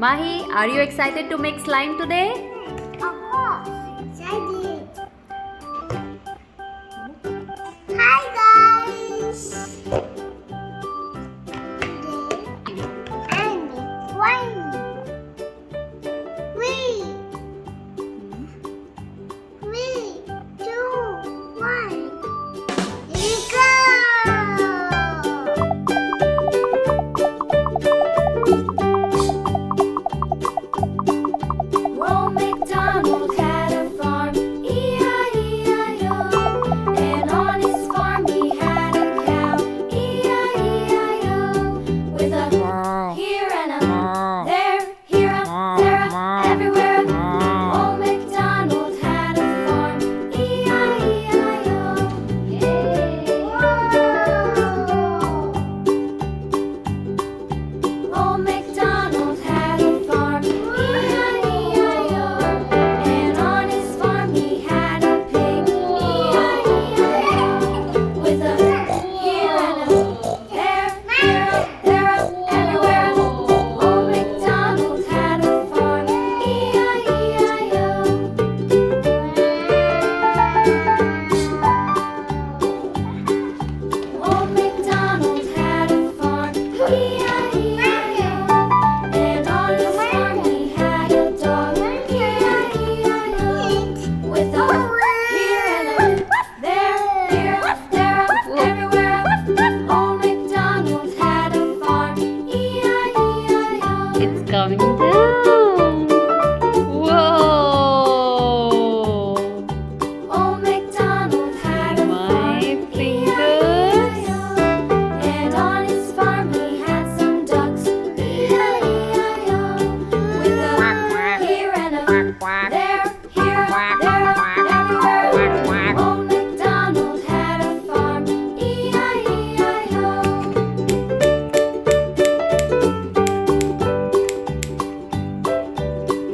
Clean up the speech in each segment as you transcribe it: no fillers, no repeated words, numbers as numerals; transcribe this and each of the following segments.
Mahi, are you excited to make slime today? Of course, excited. Hi guys. Today I'm slime. Three, two, one. Here we go. Old MacDonald had a farm, E-I-E-I-O. And on his farm he had a cow, E-I-E-I-O. With a here and a there, here a, there a, everywhere. Old MacDonald had a farm, E-I-E-I-O. Old MacDonald had a farm, E-I-E-I-O. And on his farm he had a pig, E-I-E-I-O. With a here and a there, here a, there a, everywhere. Old MacDonald had a farm, E-I-E-I-O. Old MacDonald had a farm, E-I-E-I-O. And on his farm he had a dog, E-I-E-I-O. With a here and a there, here, there, everywhere. Old MacDonald had a farm, E-I-E-I-O. It's coming down. Whoa! Old MacDonald had a My farm, fingers. E-I-E-I-O. And on his farm he had some ducks, E-I-E-I-O. With a here and a there, here, there, everywhere. Old MacDonald had a farm, E-I-E-I-O.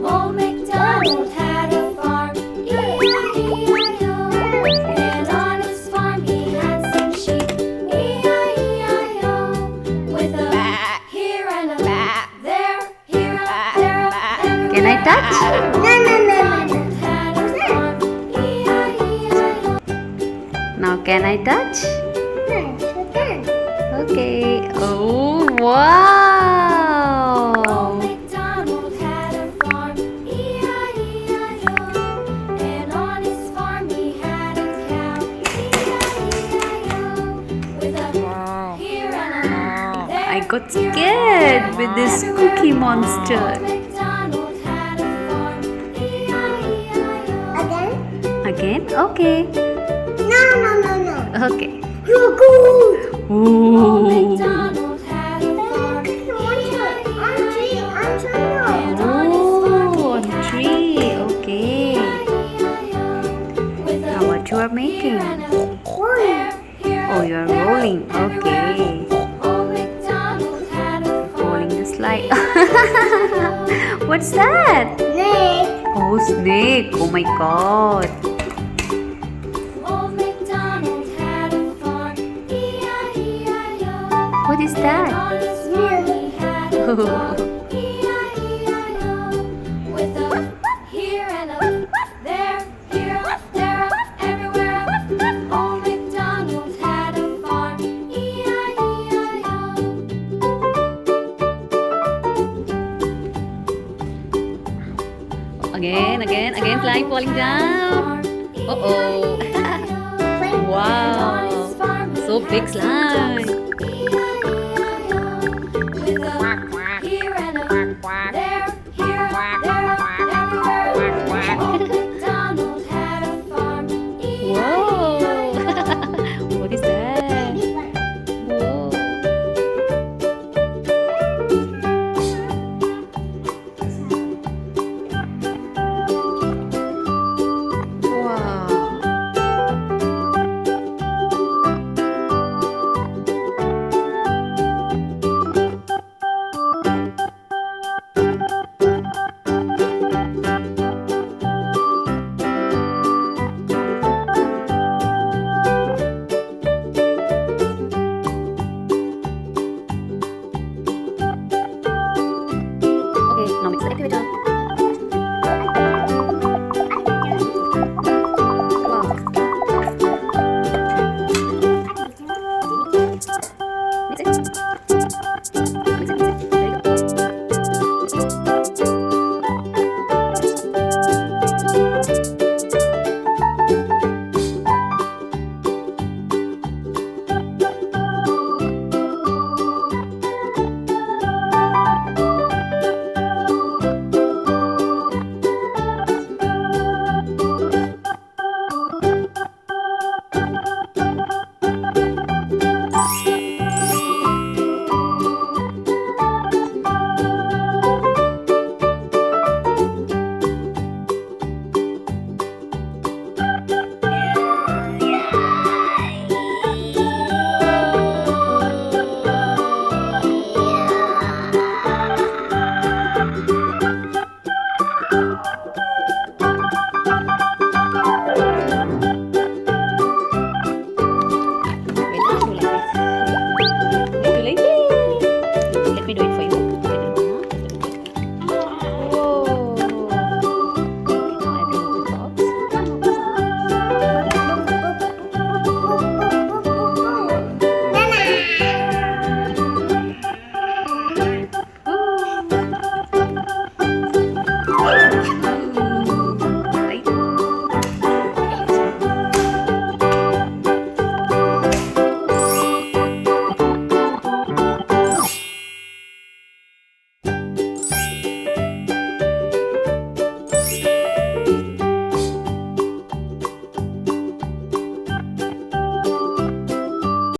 Old MacDonald had a farm, E-I-E-I-O. And on his farm he had some sheep, E-I-E-I-O. With a here and a there, here, there, everywhere. Can I touch? No, no, no, no, no. Had a farm, E-I-E-I-O. Now can I touch? Yes, you can. Okay. Oh, Old wow! MacDonald had a farm, E-I-E-I-O. And on his farm he had a cow, E-I-E-I-O. With a here and a there. I got scared with this cookie monster. Old MacDonald had a farm, E-I-E-I-O. Again? Again? Okay. No, no, no, no. Okay. Cuckoo. Old Ooh. MacDonald had a farm, E-I-E-I-O. And on his farm Oh, on he had tree. Okay. E-I-E-I-O. With a Now what you are making? here and a there, here, Oh, you are there, rolling. everywhere. Okay. Old MacDonald had a farm, Rolling the slide. E-I-E-I-O. What's that? Snake. Oh, snake. Oh my god. Old MacDonald had a farm, E-I-E-I-O. What is And that? on his farm he had a dog, E-I-E-I-O. With a here and a there, here, there, everywhere. Old MacDonald had a farm, E-I-E-I-O. Again, slime falling down. Uh-oh. Wow. So big slime.